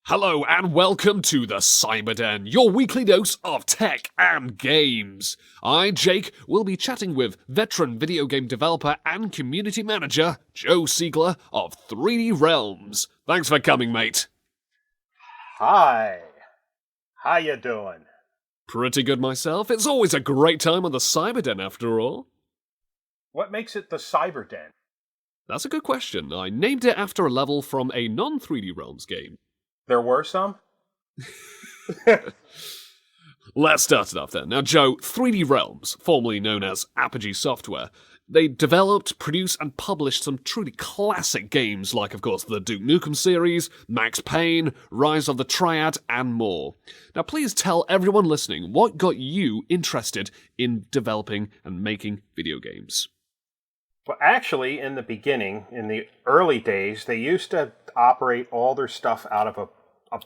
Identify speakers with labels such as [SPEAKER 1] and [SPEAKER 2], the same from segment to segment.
[SPEAKER 1] Hello and welcome to the Cyberden, your weekly dose of tech and games. I, Jake, will be chatting with veteran video game developer and community manager Joe Siegler of 3D Realms. Thanks for coming, mate.
[SPEAKER 2] Hi. How you doing?
[SPEAKER 1] Pretty good myself. It's always a great time on the Cyberden, after all.
[SPEAKER 2] What makes it the Cyberden?
[SPEAKER 1] That's a good question. I named it after a level from a non-3D Realms game.
[SPEAKER 2] There were some?
[SPEAKER 1] Let's start it off then. Now, Joe, 3D Realms, formerly known as Apogee Software, they developed, produced, and published some truly classic games like, of course, the Duke Nukem series, Max Payne, Rise of the Triad, and more. Now, please tell everyone listening what got you interested in developing and making video games.
[SPEAKER 2] Well, actually, in the beginning, in the early days, they used to operate all their stuff out of a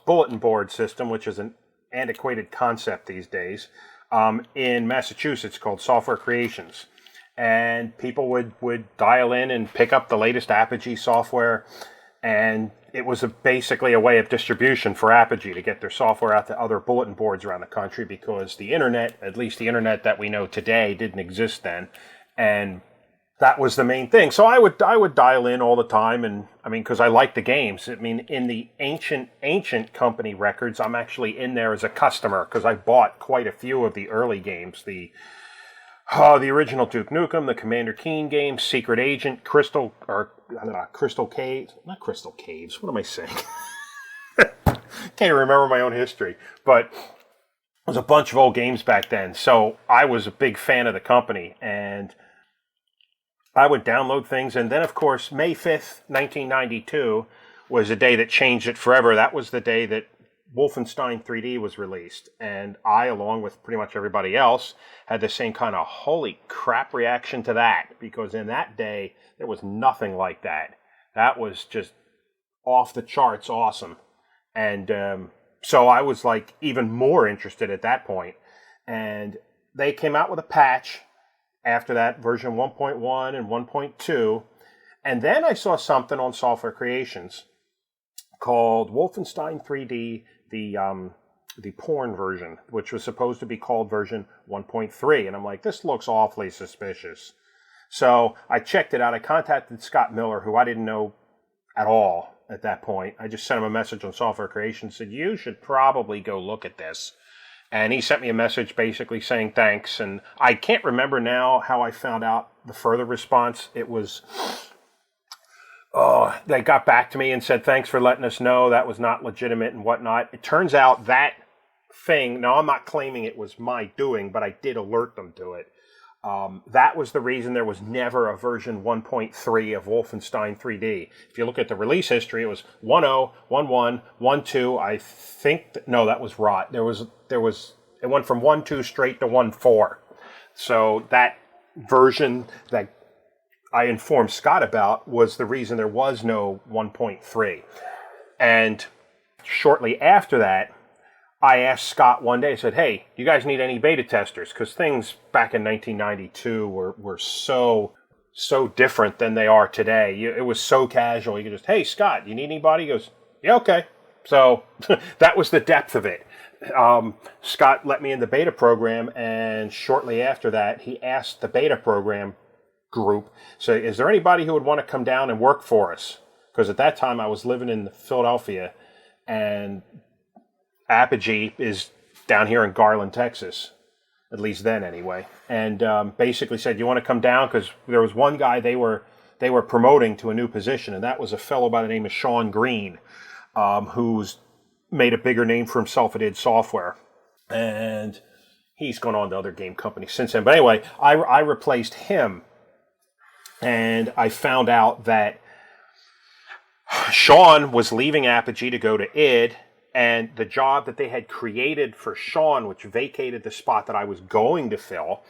[SPEAKER 2] bulletin board system, which is an antiquated concept these days, in Massachusetts called Software Creations. And people would dial in and pick up the latest Apogee software, and it was basically a way of distribution for Apogee to get their software out to other bulletin boards around the country, because the internet, at least the internet that we know today, didn't exist then. And that was the main thing. So I would dial in all the time, and I mean, because I like the games. I mean, in the ancient company records, I'm actually in there as a customer because I bought quite a few of the early games. The original Duke Nukem, the Commander Keen games, Secret Agent, Crystal Caves. Not Crystal Caves. What am I saying? Can't remember my own history. But it was a bunch of old games back then. So I was a big fan of the company, and I would download things. And then, of course, May 5th, 1992 was a day that changed it forever. That was the day that Wolfenstein 3D was released. And I, along with pretty much everybody else, had the same kind of holy crap reaction to that. Because in that day, there was nothing like that. That was just off the charts awesome. And so I was like even more interested at that point. And they came out with a patch after that, version 1.1 and 1.2. And then I saw something on Software Creations called Wolfenstein 3D, the porn version, which was supposed to be called version 1.3. And I'm like, this looks awfully suspicious. So I checked it out. I contacted Scott Miller, who I didn't know at all at that point. I just sent him a message on Software Creations, said, you should probably go look at this. And he sent me a message basically saying thanks. And I can't remember now how I found out the further response. It was, they got back to me and said, thanks for letting us know that was not legitimate and whatnot. It turns out that thing, now I'm not claiming it was my doing, but I did alert them to it. That was the reason there was never a version 1.3 of Wolfenstein 3D. If you look at the release history, it was 1.0, 1.1, 1.2. I think, no, that was rot. It went from 1.2 straight to 1.4. So that version that I informed Scott about was the reason there was no 1.3. And shortly after that, I asked Scott one day, I said, hey, you guys need any beta testers? Because things back in 1992 were so different than they are today. It was so casual. You could just, hey, Scott, you need anybody? He goes, yeah, okay. So that was the depth of it. Scott let me in the beta program, and shortly after that, he asked the beta program group, so is there anybody who would want to come down and work for us? Because at that time, I was living in Philadelphia, and Apogee is down here in Garland, Texas, at least then anyway. And basically said, you want to come down? Because there was one guy they were promoting to a new position, and that was a fellow by the name of Sean Green, who's made a bigger name for himself at id Software. And he's gone on to other game companies since then. But anyway, I replaced him, and I found out that Sean was leaving Apogee to go to id, and the job that they had created for Sean, which vacated the spot that I was going to fill,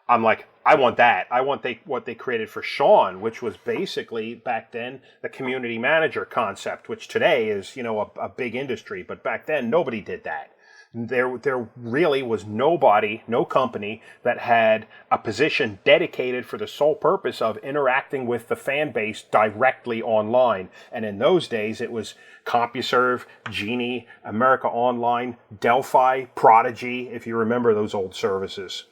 [SPEAKER 2] I'm like, I want that. I want what they created for Sean, which was basically back then the community manager concept, which today is, a big industry. But back then, nobody did that. There really was nobody, no company that had a position dedicated for the sole purpose of interacting with the fan base directly online. And in those days, it was CompuServe, Genie, America Online, Delphi, Prodigy, if you remember those old services.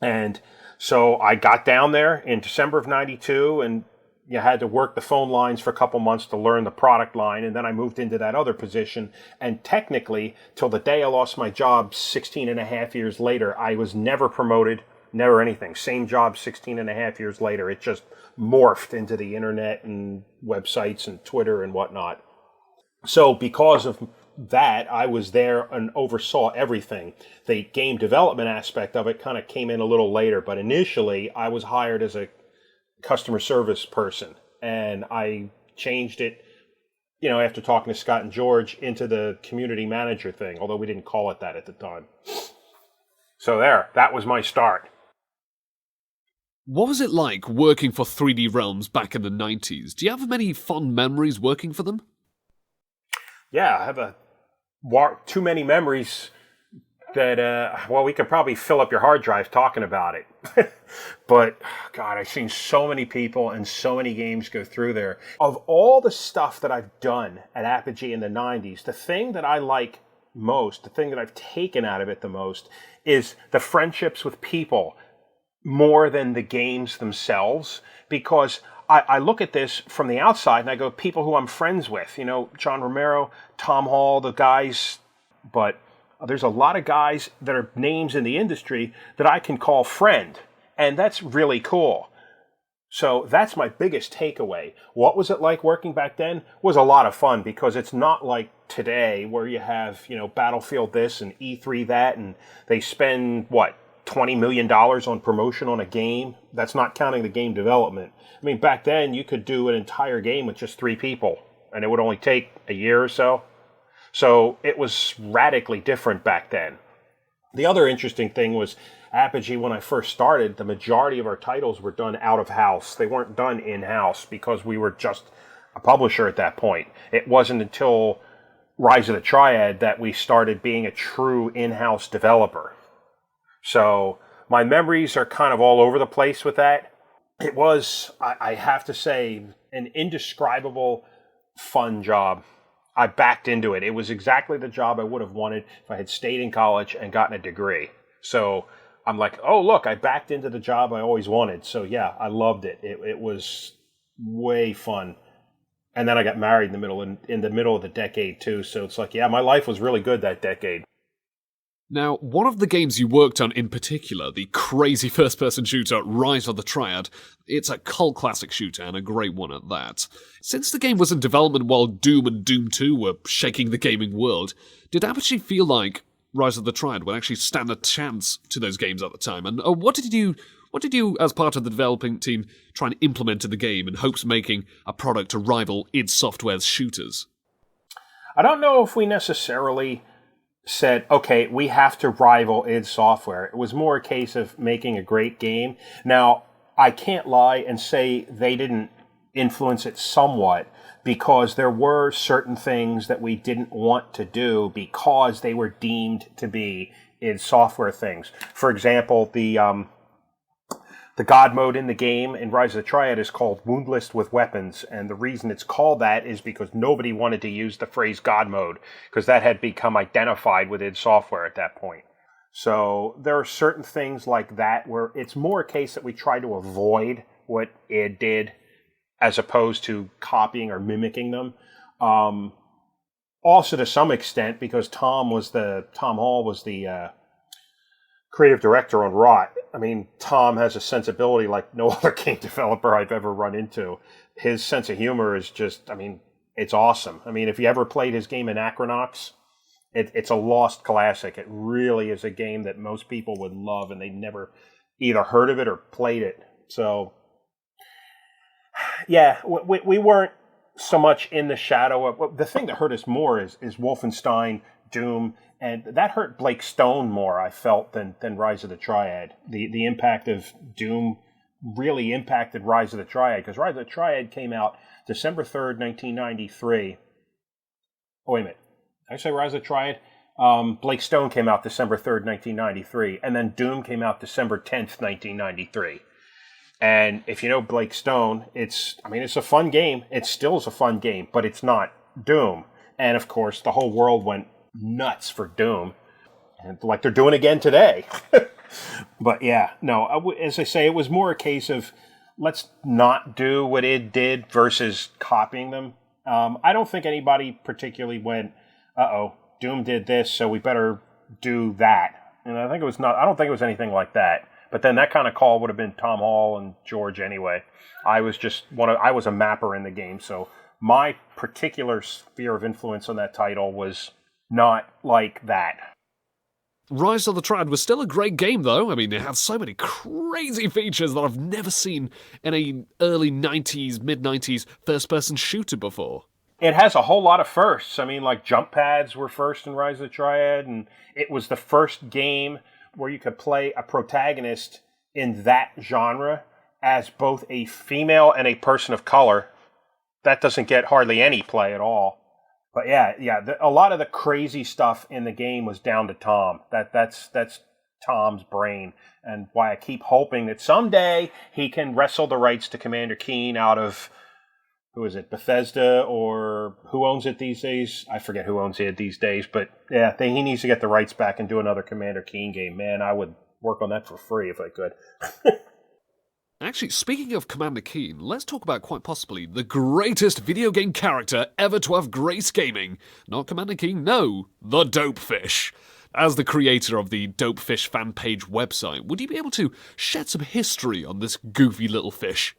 [SPEAKER 2] And so I got down there in December of 92, and you had to work the phone lines for a couple months to learn the product line, and then I moved into that other position. And technically, till the day I lost my job 16 and a half years later, I was never promoted, never anything. Same job 16 and a half years later. It just morphed into the internet and websites and Twitter and whatnot. So because of that, I was there and oversaw everything. The game development aspect of it kind of came in a little later, but initially I was hired as a customer service person, and I changed it, after talking to Scott and George, into the community manager thing, although we didn't call it that at the time. So that was my start.
[SPEAKER 1] What was it like working for 3D Realms back in the 90s? Do you have many fond memories working for them?
[SPEAKER 2] Yeah, I have too many memories that, we could probably fill up your hard drive talking about it. But, God, I've seen so many people and so many games go through there. Of all the stuff that I've done at Apogee in the 90s, the thing that I like most, the thing that I've taken out of it the most, is the friendships with people more than the games themselves. Because I look at this from the outside and I go, people who I'm friends with, John Romero, Tom Hall, the guys, but there's a lot of guys that are names in the industry that I can call friend, and that's really cool. So that's my biggest takeaway. What was it like working back then? It was a lot of fun, because it's not like today where you have, Battlefield this and E3 that, and they spend, $20 million on promotion on a game? That's not counting the game development. I mean, back then you could do an entire game with just 3 people, and it would only take a year or so. So it was radically different back then. The other interesting thing was Apogee, when I first started, the majority of our titles were done out of house. They weren't done in-house because we were just a publisher at that point. It wasn't until Rise of the Triad that we started being a true in-house developer. So my memories are kind of all over the place with that. It was, I have to say, an indescribable fun job. I backed into it. It was exactly the job I would have wanted if I had stayed in college and gotten a degree. So I'm like, oh, look, I backed into the job I always wanted. So yeah, I loved it. It was way fun. And then I got married in the middle of the decade too. So it's like, yeah, my life was really good that decade.
[SPEAKER 1] Now, one of the games you worked on in particular, the crazy first-person shooter Rise of the Triad, it's a cult classic shooter and a great one at that. Since the game was in development while Doom and Doom 2 were shaking the gaming world, did Apogee feel like Rise of the Triad would actually stand a chance to those games at the time? And what did you, as part of the developing team, try and implement in the game in hopes of making a product to rival id Software's shooters?
[SPEAKER 2] I don't know if we necessarily said, okay, we have to rival id Software. It was more a case of making a great game. Now, I can't lie and say they didn't influence it somewhat, because there were certain things that we didn't want to do because they were deemed to be id Software things. For example, the God mode in the game in Rise of the Triad is called Woundless with Weapons, and the reason it's called that is because nobody wanted to use the phrase God mode, because that had become identified with id Software at that point. So there are certain things like that where it's more a case that we try to avoid what id did as opposed to copying or mimicking them. Also to some extent, because Tom Hall was the creative director on Rot. I mean, Tom has a sensibility like no other game developer I've ever run into. His sense of humor is just, it's awesome. If you ever played his game Anachronox, it's a lost classic. It really is a game that most people would love, and they never either heard of it or played it. So, yeah, we weren't so much in the shadow of... The thing that hurt us more is Wolfenstein, Doom, and that hurt Blake Stone more, I felt, than Rise of the Triad. The impact of Doom really impacted Rise of the Triad, because Rise of the Triad came out December 3rd, 1993. Oh, wait a minute. Did I say Rise of the Triad? Blake Stone came out December 3rd, 1993, and then Doom came out December 10th, 1993. And if you know Blake Stone, it's a fun game. It still is a fun game, but it's not Doom. And of course, the whole world went nuts for Doom, and like they're doing again today. But yeah, no, as I say, it was more a case of let's not do what it did versus copying them. I don't think anybody particularly went, Doom did this, so we better do that. And I don't think it was anything like that. But then that kind of call would have been Tom Hall and George anyway. I was a mapper in the game, so my particular sphere of influence on that title was not like that.
[SPEAKER 1] Rise of the Triad was still a great game, though. I mean, it had so many crazy features that I've never seen in a early 90s, mid-90s first-person shooter before.
[SPEAKER 2] It has a whole lot of firsts. I mean, like jump pads were first in Rise of the Triad, and it was the first game where you could play a protagonist in that genre as both a female and a person of color. That doesn't get hardly any play at all. But a lot of the crazy stuff in the game was down to Tom. That's Tom's brain, and why I keep hoping that someday he can wrestle the rights to Commander Keen out of, who is it, Bethesda, or who owns it these days? I forget who owns it these days, but yeah, he needs to get the rights back and do another Commander Keen game. Man, I would work on that for free if I could.
[SPEAKER 1] Actually, speaking of Commander Keen, let's talk about quite possibly the greatest video game character ever to have graced gaming. Not Commander Keen, no, the Dopefish. As the creator of the Dopefish fan page website, would you be able to shed some history on this goofy little fish?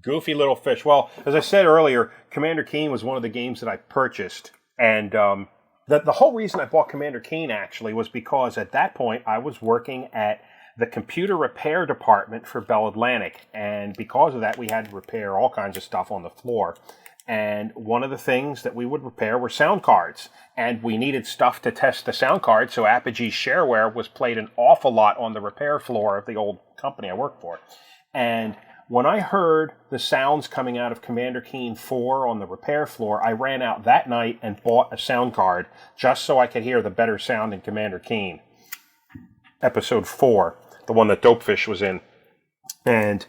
[SPEAKER 2] Goofy little fish. Well, as I said earlier, Commander Keen was one of the games that I purchased. And the whole reason I bought Commander Keen, actually, was because at that point I was working at the computer repair department for Bell Atlantic. And because of that, we had to repair all kinds of stuff on the floor. And one of the things that we would repair were sound cards. And we needed stuff to test the sound cards, so Apogee's shareware was played an awful lot on the repair floor of the old company I worked for. And when I heard the sounds coming out of Commander Keen 4 on the repair floor, I ran out that night and bought a sound card just so I could hear the better sound in Commander Keen. Episode 4, the one that Dopefish was in. And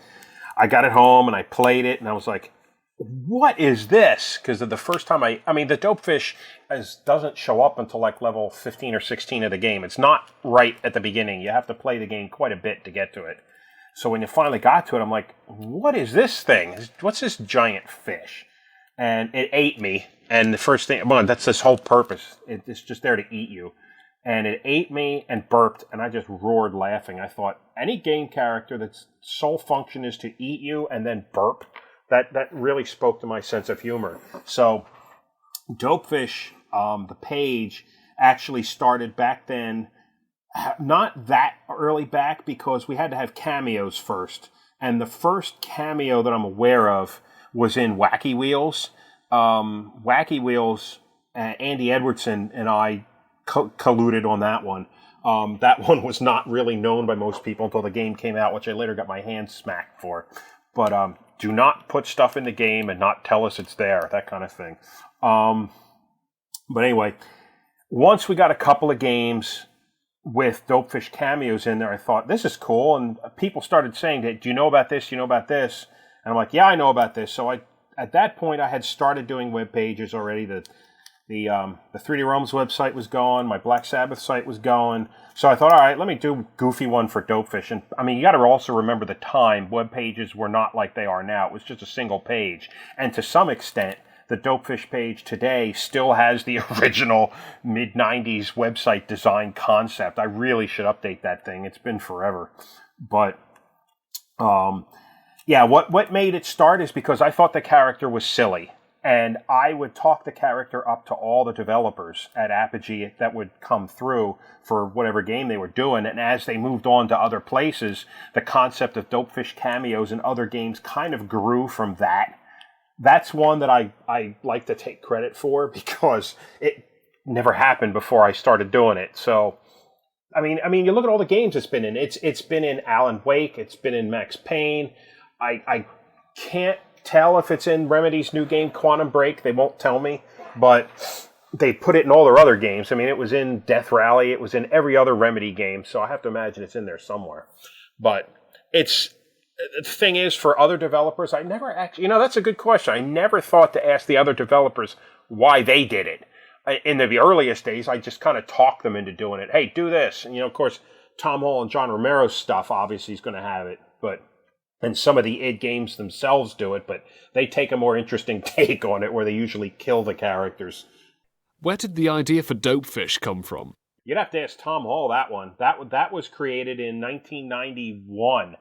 [SPEAKER 2] I got it home and I played it and I was like, what is this? Because the first time the Dopefish doesn't show up until like level 15 or 16 of the game. It's not right at the beginning. You have to play the game quite a bit to get to it. So when you finally got to it, I'm like, what is this thing? What's this giant fish? And it ate me. And the first thing, that's this whole purpose. It's just there to eat you. And it ate me and burped, and I just roared laughing. I thought, any game character that's sole function is to eat you and then burp, that really spoke to my sense of humor. So Dopefish, the page, actually started back then, not that early back, because we had to have cameos first. And the first cameo that I'm aware of was in Wacky Wheels. Wacky Wheels, Andy Edwardson and I colluded on that one. That one was not really known by most people until the game came out, which I later got my hands smacked for. But do not put stuff in the game and not tell us it's there, that kind of thing. But anyway, once we got a couple of games with Dopefish cameos in there, I thought, this is cool. And people started saying, do you know about this? Do you know about this? And I'm like, yeah, I know about this. So at that point, I had started doing web pages already. The 3D Realms website was going. My Black Sabbath site was going. So I thought, all right, let me do a goofy one for Dopefish. And you got to also remember the time. Web pages were not like they are now. It was just a single page. And to some extent, the Dopefish page today still has the original mid-90s website design concept. I really should update that thing. It's been forever. But, what made it start is because I thought the character was silly. And I would talk the character up to all the developers at Apogee that would come through for whatever game they were doing. And as they moved on to other places, the concept of Dopefish cameos in other games kind of grew from that. That's one that I like to take credit for because it never happened before I started doing it. So, I mean, you look at all the games it's been in. It's been in Alan Wake. It's been in Max Payne. I can't tell if it's in Remedy's new game, Quantum Break. They won't tell me. But, they put it in all their other games. I mean, it was in Death Rally. It was in every other Remedy game. So I have to imagine it's in there somewhere. But the thing is, for other developers, I never actually, that's a good question. I never thought to ask the other developers why they did it. In the earliest days, I just kind of talked them into doing it. Hey, do this. And, of course, Tom Hall and John Romero's stuff obviously is going to have it. And some of the id games themselves do it, but they take a more interesting take on it where they usually kill the characters.
[SPEAKER 1] Where did the idea for Dopefish come from?
[SPEAKER 2] You'd have to ask Tom Hall that one. That was created in 1991.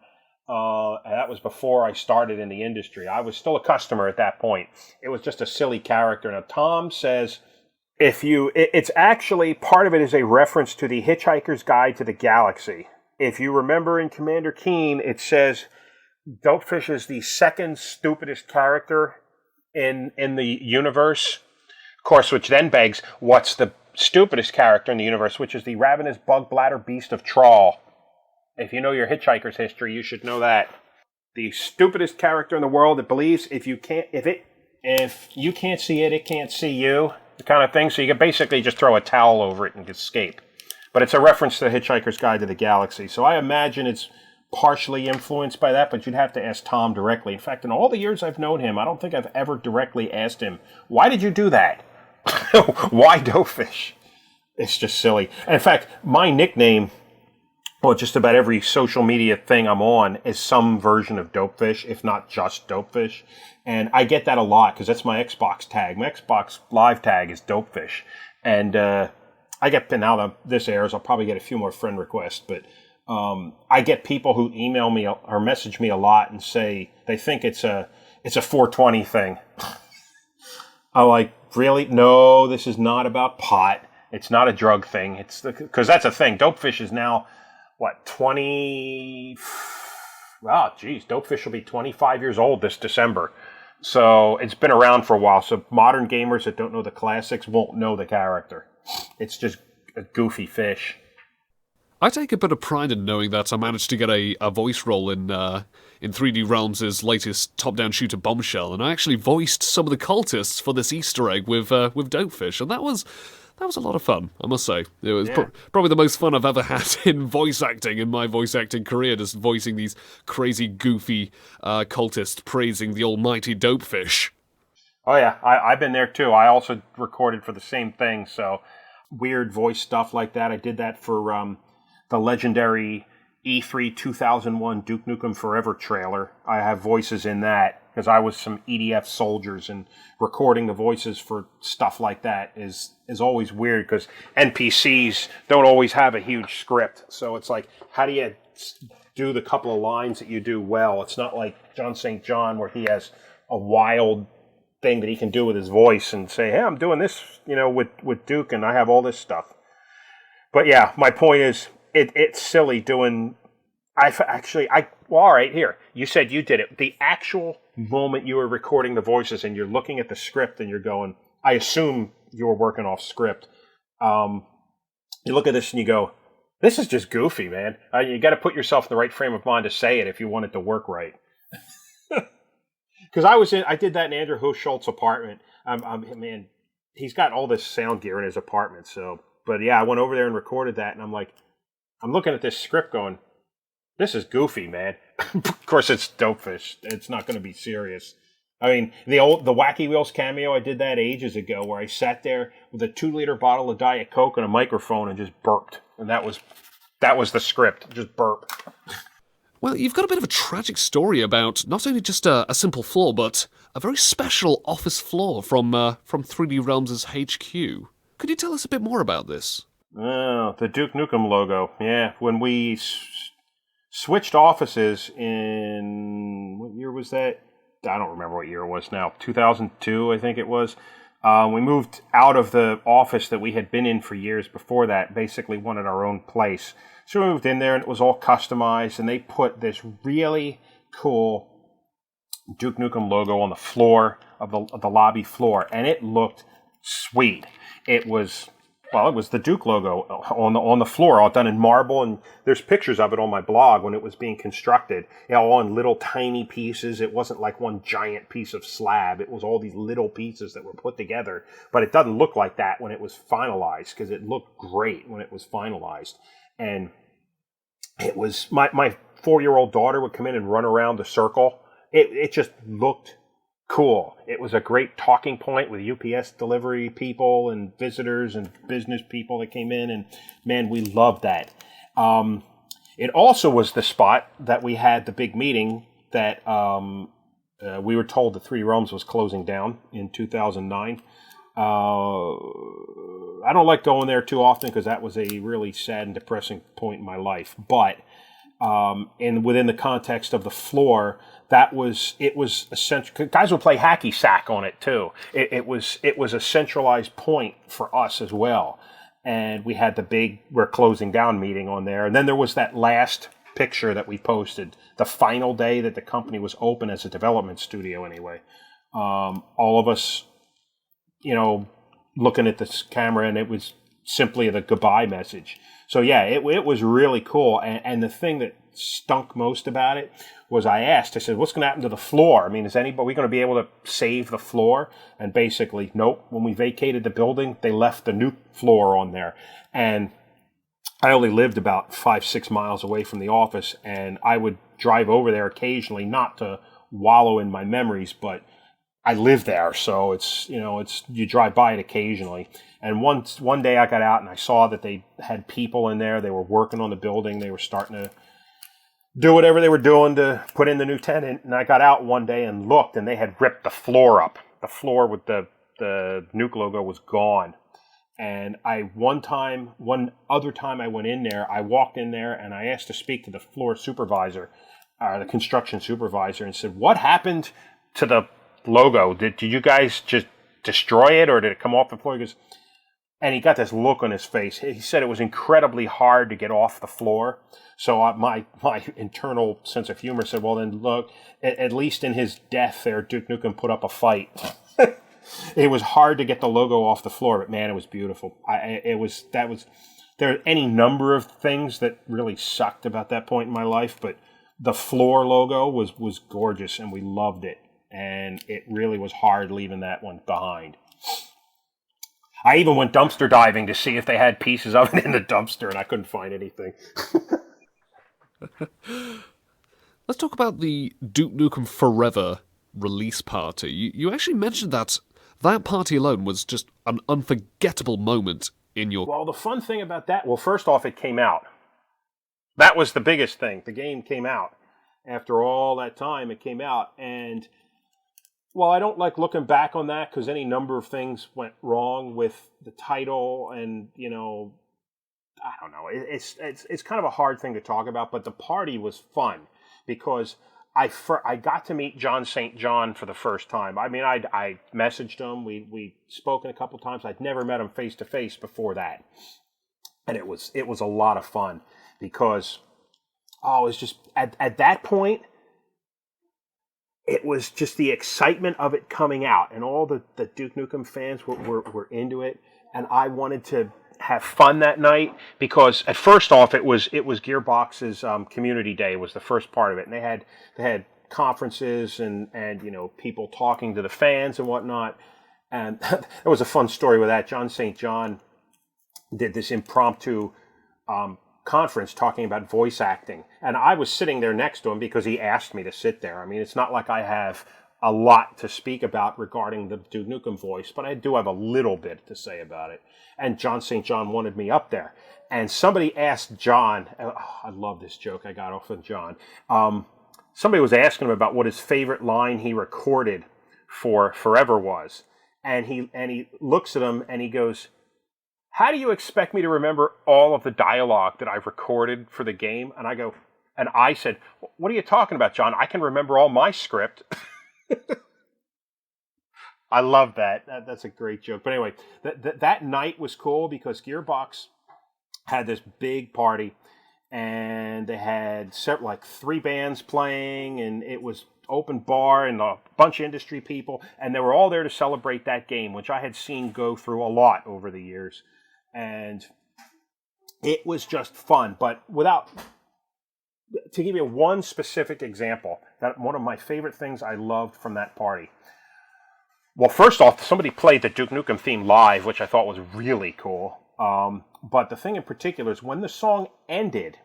[SPEAKER 2] That was before I started in the industry. I was still a customer at that point. It was just a silly character. Now, Tom says, it's actually, part of it is a reference to the Hitchhiker's Guide to the Galaxy. If you remember in Commander Keen, it says Dopefish is the second stupidest character in the universe. Of course, which then begs, what's the stupidest character in the universe, which is the ravenous bug bladder beast of Trawl. If you know your Hitchhiker's history, you should know that. The stupidest character in the world that believes if you can't see it, it can't see you, the kind of thing. So you can basically just throw a towel over it and escape. But it's a reference to the Hitchhiker's Guide to the Galaxy. So I imagine it's partially influenced by that, but you'd have to ask Tom directly. In fact, in all the years I've known him, I don't think I've ever directly asked him, why did you do that? Why Dopefish? It's just silly. And in fact, my nickname, well, just about every social media thing I'm on is some version of Dopefish, if not just Dopefish. And I get that a lot because that's my Xbox tag. My Xbox Live tag is Dopefish. And I get, now that this airs, I'll probably get a few more friend requests, but I get people who email me or message me a lot and say they think it's a 420 thing. I'm like, really? No, this is not about pot. It's not a drug thing. It's because that's a thing. Dopefish is now, 20... Oh, geez, Dopefish will be 25 years old this December. So it's been around for a while. So modern gamers that don't know the classics won't know the character. It's just a goofy fish.
[SPEAKER 1] I take a bit of pride in knowing that I managed to get a voice role in 3D Realms' latest top-down shooter Bombshell, and I actually voiced some of the cultists for this Easter egg with Dopefish, and that was a lot of fun, I must say. It was probably the most fun I've ever had in voice acting in my voice acting career, just voicing these crazy, goofy cultists praising the almighty Dopefish.
[SPEAKER 2] Oh yeah, I've been there too. I also recorded for the same thing, so weird voice stuff like that. I did that for the legendary E3 2001 Duke Nukem Forever trailer. I have voices in that because I was some EDF soldiers, and recording the voices for stuff like that is always weird because NPCs don't always have a huge script. So it's like, how do you do the couple of lines that you do well? It's not like John St. John where he has a wild thing that he can do with his voice and say, hey, I'm doing this, with Duke, and I have all this stuff. But yeah, my point is, it's silly doing. All right, here. You said you did it. The actual moment you were recording the voices and you're looking at the script and you're going, I assume you were working off script. You look at this and you go, this is just goofy, man. You got to put yourself in the right frame of mind to say it if you want it to work right. Because I did that in Andrew Hochschultz's apartment. Man, he's got all this sound gear in his apartment. So, but yeah, I went over there and recorded that, and I'm looking at this script going, this is goofy, man. Of course, it's Dopefish. It's not going to be serious. I mean, the Wacky Wheels cameo, I did that ages ago, where I sat there with a 2-liter bottle of Diet Coke and a microphone and just burped, and that was the script. Just burp.
[SPEAKER 1] Well, you've got a bit of a tragic story about not only just a simple floor, but a very special office floor from 3D Realms' HQ. Could you tell us a bit more about this?
[SPEAKER 2] Oh, the Duke Nukem logo. Yeah, when we switched offices in, what year was that? I don't remember what year it was now. 2002, I think it was. We moved out of the office that we had been in for years before that, basically wanted our own place. So we moved in there, and it was all customized, and they put this really cool Duke Nukem logo on the floor of the lobby floor, and it looked sweet. It was Well, it was the Duke logo on the floor, all done in marble, and there's pictures of it on my blog when it was being constructed. All in little tiny pieces. It wasn't like one giant piece of slab. It was all these little pieces that were put together. But it doesn't look like that when it was finalized, because it looked great when it was finalized. And it was my 4-year-old daughter would come in and run around the circle. It just looked cool. It was a great talking point with UPS delivery people and visitors and business people that came in, and man, we loved that. It also was the spot that we had the big meeting that we were told the Three Realms was closing down in 2009. I don't like going there too often because that was a really sad and depressing point in my life, but and within the context of the floor, it was essential. Guys would play hacky sack on it too. It was a centralized point for us as well. And we had the big "we're closing down" meeting on there. And then there was that last picture that we posted, the final day that the company was open as a development studio. Anyway, all of us, looking at this camera, and it was simply the goodbye message. So yeah, it was really cool. And the thing that stunk most about it was I said, what's going to happen to the floor? I mean, are we going to be able to save the floor? And basically, nope. When we vacated the building, they left the new floor on there. And I only lived about 5-6 miles away from the office, and I would drive over there occasionally, not to wallow in my memories, but I live there, so it's you drive by it occasionally. And one day I got out and I saw that they had people in there. They were working on the building. They were starting to do whatever they were doing to put in the new tenant. And I got out one day and looked, and they had ripped the floor up. The floor with the Nuke logo was gone. And one other time I went in there, I walked in there and I asked to speak to the floor supervisor, the construction supervisor, and said, what happened to the logo? Did you guys just destroy it, or did it come off the floor? And he got this look on his face. He said it was incredibly hard to get off the floor. So my internal sense of humor said, well, then look, at least in his death there, Duke Nukem put up a fight. It was hard to get the logo off the floor, but man, it was beautiful. There are any number of things that really sucked about that point in my life, but the floor logo was gorgeous, and we loved it. And it really was hard leaving that one behind. I even went dumpster diving to see if they had pieces of it in the dumpster, and I couldn't find anything.
[SPEAKER 1] Let's talk about the Duke Nukem Forever release party. You actually mentioned that party alone was just an unforgettable moment in your...
[SPEAKER 2] Well, the fun thing about that, first off, it came out. That was the biggest thing. The game came out. After all that time, it came out, and... Well, I don't like looking back on that because any number of things went wrong with the title, and I don't know. It's kind of a hard thing to talk about, but the party was fun because I got to meet John St. John for the first time. I mean, I messaged him. We'd spoken a couple times. I'd never met him face to face before that, and it was a lot of fun because it was just at that point. It was just the excitement of it coming out, and all the Duke Nukem fans were into it, and I wanted to have fun that night because at first off it was Gearbox's community day was the first part of it, and they had conferences and people talking to the fans and whatnot, and there was a fun story with that. John St. John did this impromptu conference talking about voice acting, and I was sitting there next to him because he asked me to sit there. I mean, it's not like I have a lot to speak about regarding the Duke Nukem voice, but I do have a little bit to say about it. And John St. John wanted me up there, and somebody asked John, I love this joke I got off of John, somebody was asking him about what his favorite line he recorded for Forever was, and he looks at him and he goes, how do you expect me to remember all of the dialogue that I've recorded for the game? And I said, what are you talking about, John? I can remember all my script. I love that. That's a great joke. But anyway, that night was cool because Gearbox had this big party, and they had 3 bands playing, and it was open bar and a bunch of industry people, and they were all there to celebrate that game, which I had seen go through a lot over the years. And it was just fun. But to give you one specific example, that one of my favorite things I loved from that party. Well, first off, somebody played the Duke Nukem theme live, which I thought was really cool. But the thing in particular is when the song ended,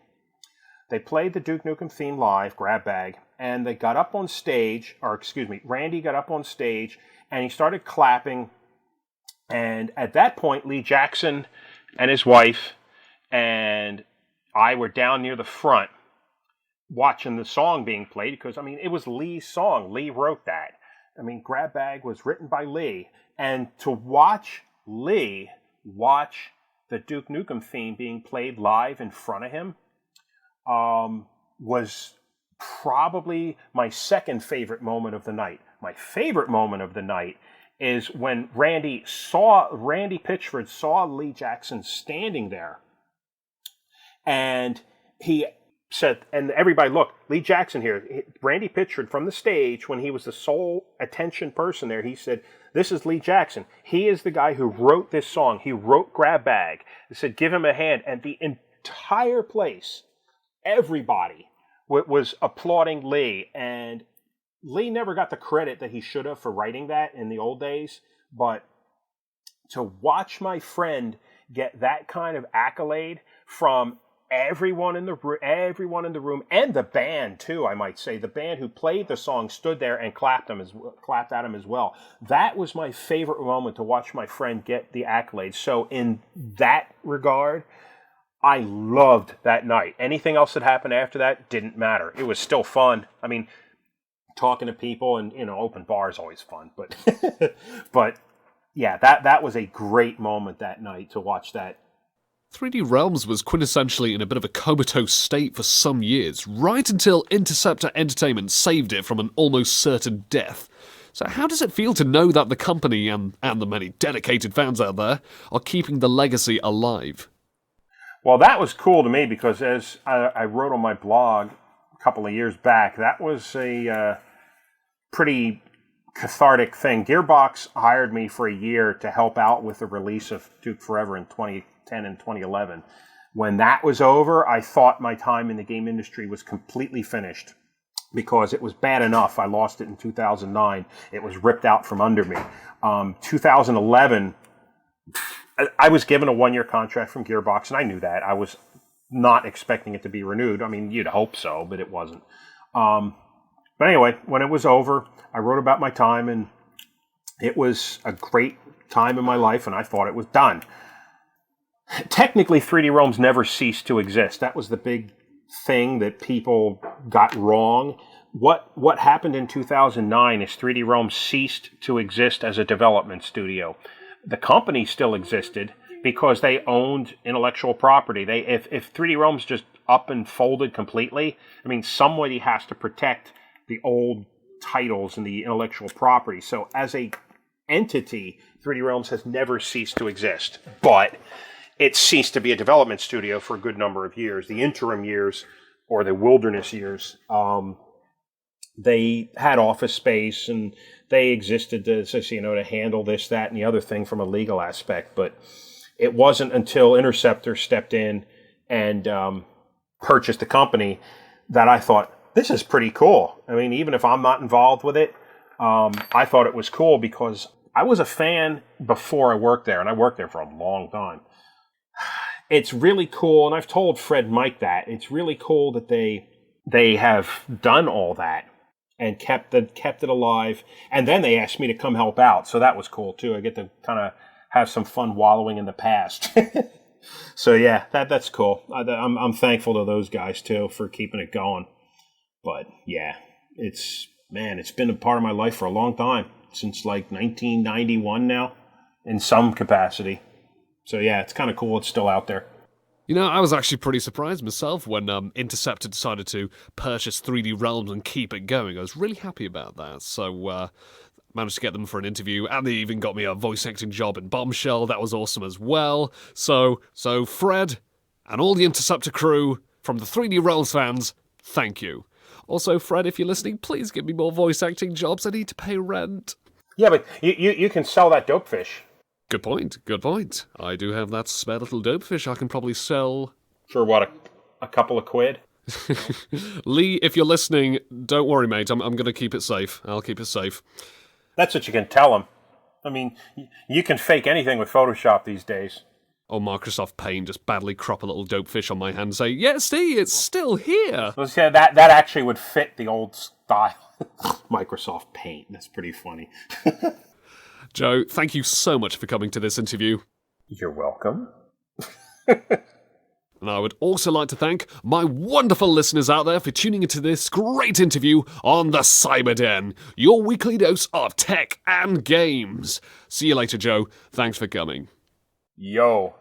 [SPEAKER 2] they played the Duke Nukem theme live, Grab Bag, and they got up on stage, Randy got up on stage, and he started clapping. And at that point, Lee Jackson and his wife and I were down near the front watching the song being played because, it was Lee's song. Lee wrote that. Grab Bag was written by Lee. And to watch Lee watch the Duke Nukem theme being played live in front of him was probably my second favorite moment of the night. My favorite moment of the night is when Randy Pitchford saw Lee Jackson standing there. And he said, and everybody, look, Lee Jackson here. Randy Pitchford from the stage, when he was the sole attention person there, he said, this is Lee Jackson. He is the guy who wrote this song. He wrote Grab Bag. He said, give him a hand. And the entire place, everybody was applauding Lee. And Lee never got the credit that he should have for writing that in the old days. But to watch my friend get that kind of accolade from everyone in the room, and the band too, I might say. The band who played the song stood there and clapped at him as well. That was my favorite moment, to watch my friend get the accolades. So in that regard, I loved that night. Anything else that happened after that didn't matter. It was still fun. Talking to people and open bar is always fun, but but yeah, that was a great moment that night to watch that.
[SPEAKER 1] 3D Realms was quintessentially in a bit of a comatose state for some years, right until Interceptor Entertainment saved it from an almost certain death. So how does it feel to know that the company and the many dedicated fans out there are keeping the legacy alive?
[SPEAKER 2] Well, that was cool to me because, as I wrote on my blog a couple of years back, that was a pretty cathartic thing. Gearbox hired me for a year to help out with the release of Duke Forever in 2010 and 2011. When that was over, I thought my time in the game industry was completely finished because it was bad enough. I lost it in 2009. It was ripped out from under me. 2011, I was given a one-year contract from Gearbox, and I knew that. I was not expecting it to be renewed. You'd hope so, but it wasn't. But anyway, when it was over, I wrote about my time, and it was a great time in my life, and I thought it was done. Technically, 3D Realms never ceased to exist. That was the big thing that people got wrong. What happened in 2009 is 3D Realms ceased to exist as a development studio. The company still existed because they owned intellectual property. If 3D Realms just up and folded completely, somebody has to protect the old titles and the intellectual property. So as a entity, 3D Realms has never ceased to exist. But it ceased to be a development studio for a good number of years. The interim years, or the wilderness years, they had office space and they existed to handle this, that, and the other thing from a legal aspect. But it wasn't until Interceptor stepped in and purchased the company that I thought, this is pretty cool. Even if I'm not involved with it, I thought it was cool because I was a fan before I worked there, and I worked there for a long time. It's really cool, and I've told Fred Mike that. It's really cool that they have done all that and kept it alive. And then they asked me to come help out, so that was cool too. I get to kind of have some fun wallowing in the past. So yeah, that's cool. I'm thankful to those guys too for keeping it going. But yeah, it's been a part of my life for a long time, since like 1991 now, in some capacity. So yeah, it's kind of cool it's still out there.
[SPEAKER 1] I was actually pretty surprised myself when Interceptor decided to purchase 3D Realms and keep it going. I was really happy about that. So managed to get them for an interview, and they even got me a voice acting job in Bombshell. That was awesome as well. So Fred and all the Interceptor crew from the 3D Realms fans, thank you. Also, Fred, if you're listening, please give me more voice acting jobs. I need to pay rent.
[SPEAKER 2] Yeah, but you can sell that Dopefish.
[SPEAKER 1] Good point. Good point. I do have that spare little Dopefish I can probably sell.
[SPEAKER 2] For what, a couple of quid?
[SPEAKER 1] Lee, if you're listening, don't worry, mate. I'm going to keep it safe. I'll keep it safe.
[SPEAKER 2] That's what you can tell them. I mean, you can fake anything with Photoshop these days.
[SPEAKER 1] Or Microsoft Paint, just badly crop a little Dopefish on my hand and say, yeah, see, it's still here.
[SPEAKER 2] Let's say that actually would fit the old style. Microsoft Paint. That's pretty funny.
[SPEAKER 1] Joe, thank you so much for coming to this interview.
[SPEAKER 2] You're welcome.
[SPEAKER 1] And I would also like to thank my wonderful listeners out there for tuning into this great interview on the Cyber Den, your weekly dose of tech and games. See you later, Joe. Thanks for coming.
[SPEAKER 2] Yo.